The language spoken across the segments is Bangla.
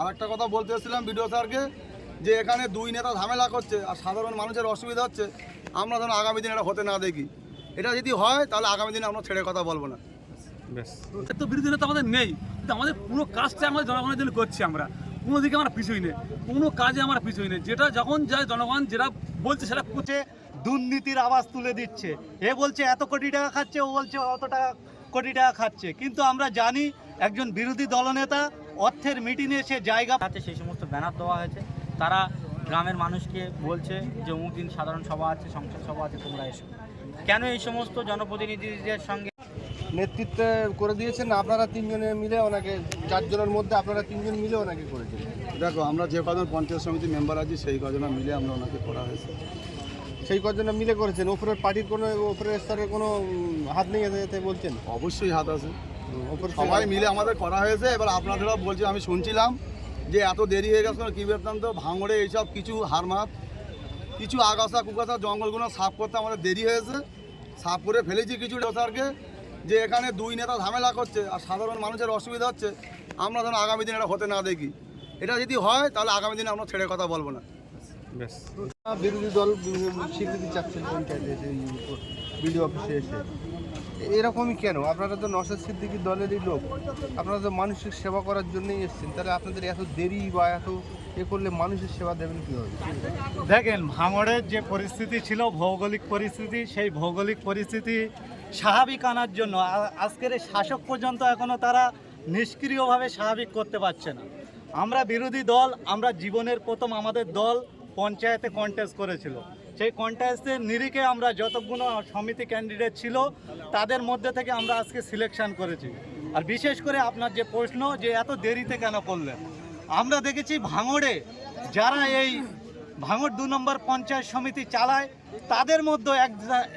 আর একটা কথা বলতে এসেছিলাম বিডিও স্যারকে, যে এখানে দুই নেতা ঝামেলা করছে আর সাধারণ মানুষের অসুবিধা হচ্ছে, আমরা যেন আগামী দিনে এটা হতে না দেখি। এটা যদি হয় তাহলে আগামী দিনে আমরা ছেড়ে কথা বলবো না। বেশ, তো বিরোধী নেতা আমাদের নেই, কিন্তু আমাদের পুরো কাজটা আমরা জনগণের জন্য করছি। আমরা কোনো দিকে আমরা পিছুই নেই, কোনো কাজে আমরা পিছুই নেই। যেটা যখন যায় জনগণ যেটা বলছে সেটা করছে, দুর্নীতির আওয়াজ তুলে দিচ্ছে। এ বলছে এত কোটি টাকা খাচ্ছে, ও বলছে অত টাকা কোটি টাকা খাচ্ছে। কিন্তু আমরা জানি একজন বিরোধী দলনেতা অর্থের মিটিংয়ে সে জায়গা হাতে সেই সমস্ত ব্যানার দেওয়া হয়েছে। তারা গ্রামের মানুষকে বলছে যে অমুক দিন সাধারণ সভা আছে, সংসদ সভা আছে, তোমরা এসো। কেন এই সমস্ত জনপ্রতিনিধিদের সঙ্গে নেতৃত্ব করে দিয়েছেন আপনারা তিনজনে মিলে, ওনাকে চারজনের মধ্যে আপনারা তিনজন মিলে ওনাকে করেছেন? দেখো, আমরা যে কজন পঞ্চায়েত সমিতি মেম্বার আছি সেই কজনা মিলে আমরা ওনাকে করা হয়েছে। সেই কজনে মিলে করেছেন? ওপরের পার্টির কোনো, ওপরের স্তরের কোনো হাত নেই এতে বলছেন? অবশ্যই হাত আছে, ওপরে সবাই মিলে আমাদের করা হয়েছে। এবার আপনাদেরও বলছি, আমি শুনছিলাম যে এত দেরি হয়ে গেছে কী বৃত্তান্ত, ভাঙড়ে এইসব কিছু হারমাত, কিছু আগাছা কুগাছা জঙ্গলগুলো সাফ করতে আমাদের দেরি হয়েছে। সাফ করে ফেলেছি কিছু স্যারকে, যে এখানে দুই নেতা ঝামেলা করছে আর সাধারণ মানুষের অসুবিধা হচ্ছে, আমরা যেন আগামী দিনে এটা হতে না দেখি। এটা যদি হয় তাহলে আগামী দিনে আমরা ছেড়ে কথা বলবো না। বেশ। বিরোধী দল স্বীকৃতি চাচ্ছেন পঞ্চায়েতে এসে, বিডিও অফিসে এসে, এরকমই কেন? আপনারা তো নওশাদ সিদ্দিকীর দলেরই লোক, আপনারা তো মানুষের সেবা করার জন্যই এসেছেন, তাহলে আপনাদের এত দেরি বা এত করলে মানুষের সেবা দেবেন কীভাবে? দেখেন, ভাঙড়ের যে পরিস্থিতি ছিল, ভৌগোলিক পরিস্থিতি, সেই ভৌগোলিক পরিস্থিতি স্বাভাবিক আনার জন্য আজকের এই শাসক পর্যন্ত এখনও তারা নিষ্ক্রিয়ভাবে স্বাভাবিক করতে পারছে না। আমরা বিরোধী দল, আমরা জীবনের প্রথম আমাদের দল পঞ্চায়েতে কন্টেস্ট করেছিল। সেই কন্টেস্টের নিরিখে আমরা যতগুলো সমিতি ক্যান্ডিডেট ছিল তাদের মধ্যে থেকে আমরা আজকে সিলেকশন করেছি। আর বিশেষ করে আপনার যে প্রশ্ন যে এত দেরিতে কেন করলেন, আমরা দেখেছি ভাঙড়ে যারা এই ভাঙড় 2 নম্বর পঞ্চায়েত সমিতি চালায় তাদের মধ্যে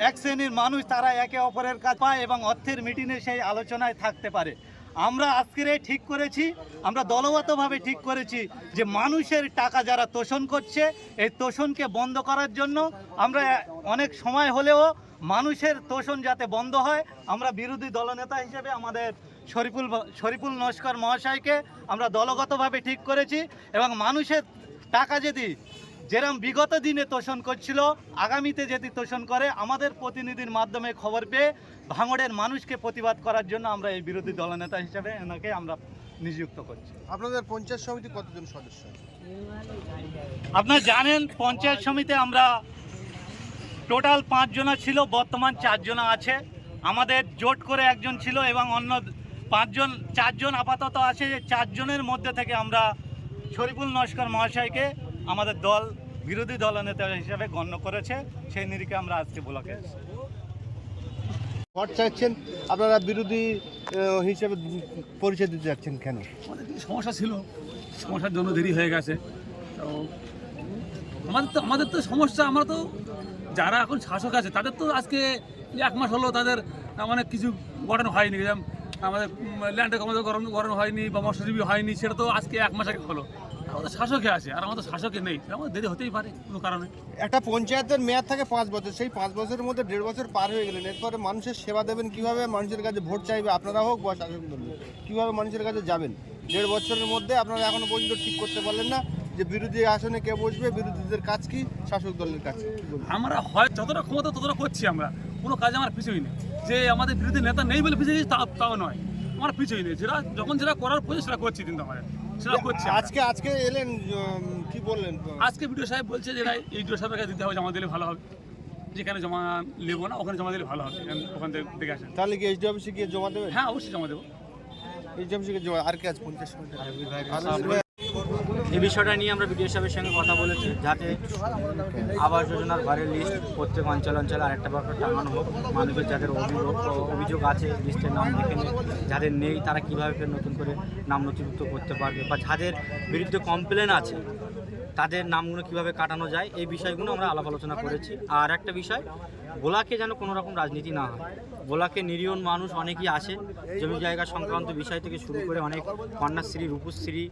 এক শ্রেণীর মানুষ, তারা একে অপরের কাজ পায় এবং অর্থের মিটিংয়ে সেই আলোচনায় থাকতে পারে। আমরা আজকের ঠিক করেছি, আমরা দলগতভাবে ঠিক করেছি যে মানুষের টাকা যারা তোষণ করছে, এই তোষণকে বন্ধ করার জন্য আমরা অনেক সময় হলেও মানুষের তোষণ যাতে বন্ধ হয়, আমরা বিরোধী দলনেতা হিসেবে আমাদের শরীফুল নস্কর মহাশয়কে আমরা দলগতভাবে ঠিক করেছি। এবং মানুষের টাকা যদি যেরকম বিগত দিনে তোষণ করছিল, আগামীতে যদি তোষণ করে, আমাদের প্রতিনিধির মাধ্যমে খবর পেয়ে ভাঙড়ের মানুষকে প্রতিবাদ করার জন্য আমরা এই বিরোধী দলনেতা হিসেবে এনাকে আমরা নিযুক্ত করছি। আপনাদের পঞ্চায়েত সমিতি কতজন সদস্য? আপনারা জানেন পঞ্চায়েত সমিতি আমরা টোটাল 5 জনা ছিল, বর্তমান 4 জনা আছে। আমাদের জোট করে একজন ছিল এবং অন্য 4 জন আপাতত আছে। 4 জনের মধ্যে থেকে আমরা শরীফুল নস্কর মহাশয়কে আমাদের দল বিরোধী দলনেতা হিসেবে গণ্য করেছে, সেই নিরিখে আমরা আজকে ব্লকে ভোট চাইছেন, আপনারা বিরোধী হিসেবে পরিচয় দিতে যাচ্ছেন কেন? আমাদের কিছু সমস্যা ছিল, সমস্যার জন্য দেরি হয়ে গেছে। তো আমাদের তো সমস্যা, আমরা তো যারা এখন শাসক আছে তাদের তো আজকে 1 মাস হলো তাদের অনেক কিছু গঠন হয়নি। যেমন আমাদের ল্যান্ডে গঠন হয়নি বা মৎস্যজীবী হয়নি, সেটা তো আজকে 1 মাস আগে হলো। আমাদের শাসকে আছে আর আমাদের শাসকে নেই, আমাদের দেরি হতেই পারে কোনো কারণে। একটা পঞ্চায়েতের মেয়াদ থাকে 5 বছর, সেই 5 বছরের মধ্যে 1.5 বছর পার হয়ে গেলেন, এরপরে মানুষের সেবা দেবেন কিভাবে? মানুষের কাছে ভোট চাইবে আপনারা হোক বা শাসক দল, কীভাবে মানুষের কাছে যাবেন? 1.5 বছরের মধ্যে আপনারা এখনো পর্যন্ত ঠিক করতে পারলেন না যে বিরোধী আসনে কে বসবে, বিরোধীদের কাজ কি, শাসক দলের কাজ কি? আমরা হয় যতটা ক্ষমতা ততটা করছি, আমরা কোনো কাজে আমার পিছুই নেই। যে আমাদের বিরোধী নেতা নেই বলে পিছিয়ে গেছি তাও নয়, আমরা পিছুই নেই। যেটা করার প্রয়োজন সেটা করছি, কিন্তু আমাদের সেটা করছি। আজকে এলেন, কি বললেন? আজকে বিডিও সাহেব বলছে যে এই বিডিও সাহেবের কাছে দিতে হবে, জমা দিলে ভালো হবে। যেখানে জমা নেবো না ওখানে জমা দিলে ভালো হবে, ওখান থেকে দেখে আসেন। তাহলে কি এইচডি অফিসে গিয়ে জমা দেবেন? হ্যাঁ, অবশ্যই জমা দেবো। এইচডি অফিসে গিয়ে জমা, আর কি আছে পঞ্চায়েত সমিতি? এই বিষয়টা নিয়ে আমরা বিডিও সাহেবের সঙ্গে কথা বলেছি, যাতে আবাস যোজনার ঘরের লিস্ট প্রত্যেক অঞ্চলে আরেকটা ব্যাপার টাঙানো হোক। মানুষের যাদের অভিযোগ আছে লিস্টের নাম দেখে যাদের নেই তারা কীভাবে নতুন করে নাম নথিভুক্ত করতে পারবে, বা যাদের বিরুদ্ধে কমপ্লেন আছে তাদের নামগুলো কীভাবে কাটানো যায়, এই বিষয়গুলো আমরা আলাপ আলোচনা করেছি। আর একটা বিষয়, ভোলাকে যেন কোনো রকম রাজনীতি না হয়, ব্লকে নিরীহ মানুষ অনেকেই আসে, জমি জায়গা সংক্রান্ত বিষয় থেকে শুরু করে অনেক কন্যাশ্রী, রূপশ্রী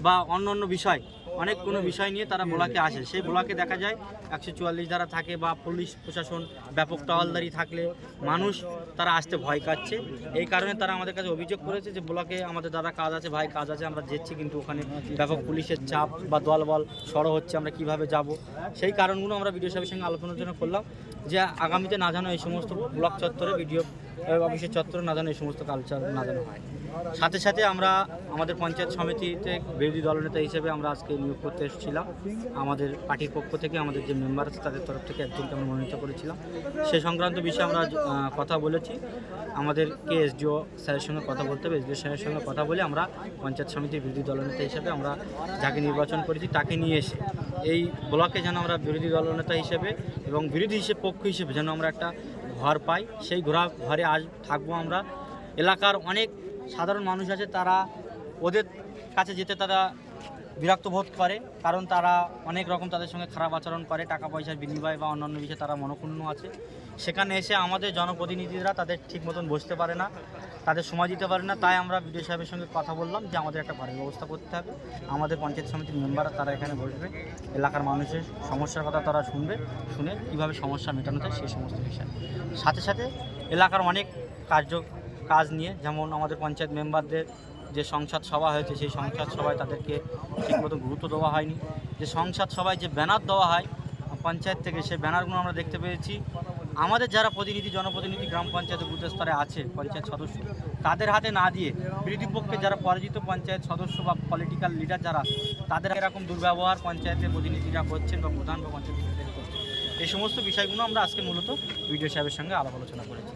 বা অন্য অন্য বিষয়, অনেক কোনো বিষয় নিয়ে তারা ব্লকে আসে। সেই ব্লকে দেখা যায় 144 যারা থাকে বা পুলিশ প্রশাসন ব্যাপক টহলদারি থাকলে মানুষ তারা আসতে ভয় কাচ্ছে। এই কারণে তারা আমাদের কাছে অভিযোগ করেছে যে ব্লকে আমাদের দাদা কাজ আছে, ভাই কাজ আছে, আমরা যেচ্ছি কিন্তু ওখানে ব্যাপক পুলিশের চাপ বা দলবল সরো হচ্ছে, আমরা কিভাবে যাব। সেই কারণগুলো আমরা বিডিও সাহেবের সঙ্গে আলোচনার জন্য করলাম যে আগামীতে না যেন এই সমস্ত ব্লক চত্বরে, বিডিও অফিসের চত্বরে না যেন এই সমস্ত কালচার না যেন হয়। সাথে সাথে আমরা আমাদের পঞ্চায়েত সমিতিতে বিরোধী দলনেতা হিসেবে আমরা আজকে নিয়োগ করতে এসেছিলাম। আমাদের পার্টির পক্ষ থেকে আমাদের যে মেম্বার আছে তাদের তরফ থেকে একজনকে আমরা মনোনীত করেছিলাম। সে সংক্রান্ত বিষয়ে আমরা কথা বলেছি। আমাদেরকে এসডিও স্যারের সঙ্গে কথা বলতে হবে, এসডিও স্যারের সঙ্গে কথা বলে আমরা পঞ্চায়েত সমিতির বিরোধী দলনেতা হিসেবে আমরা যাকে নির্বাচন করেছি তাকে নিয়ে এসে এই ব্লকে যেন আমরা বিরোধী দলনেতা হিসেবে এবং বিরোধী পক্ষ হিসেবে যেন আমরা একটা ঘর পাই। সেই ঘরে আজ থাকবো আমরা। এলাকার অনেক সাধারণ মানুষ আছে, তারা ওদের কাছে যেতে তারা বিরক্ত বোধ করে, কারণ তারা অনেক রকম তাদের সঙ্গে খারাপ আচরণ করে, টাকা পয়সার বিনিময় বা অন্যান্য বিষয়ে তারা মনক্ষুণ্ণ আছে। সেখানে এসে আমাদের জনপ্রতিনিধিরা তাদের ঠিক মতন বসতে পারে না, তাদের সময় দিতে পারে না। তাই আমরা বিডিও সাহেবের সঙ্গে কথা বললাম যে আমাদের একটা ঘরের ব্যবস্থা করতে হবে। আমাদের পঞ্চায়েত সমিতির মেম্বাররা তারা এখানে বসবে, এলাকার মানুষের সমস্যার কথা তারা শুনে কীভাবে সমস্যা মেটানো যায় সেই সমস্ত বিষয়। সাথে সাথে এলাকার অনেক কাজ নিয়ে, যেমন আমাদের পঞ্চায়েত মেম্বারদের যে সংসদ সভা হয়েছে সেই সংসদ সভায় তাদেরকে ঠিকমতো গুরুত্ব দেওয়া হয়নি। যে সংসদ সভায় যে ব্যানার দেওয়া হয় পঞ্চায়েত থেকে, সেই ব্যানারগুলো আমরা দেখতে পেয়েছি আমাদের যারা জনপ্রতিনিধি গ্রাম পঞ্চায়েতের বুথ স্তরে আছে, পঞ্চায়েত সদস্য, তাদের হাতে না দিয়ে বিরোধী পক্ষে যারা পরাজিত পঞ্চায়েত সদস্য বা পলিটিক্যাল লিডার যারা, তাদের এরকম দুর্ব্যবহার পঞ্চায়েতের প্রতিনিধিরা করছেন বা প্রধান বা পঞ্চায়েত সেক্রেটারি করছেন। এই সমস্ত বিষয়গুলো আমরা আজকে মূলত বিডিও সাহেবের সঙ্গে আলাপ আলোচনা করেছি।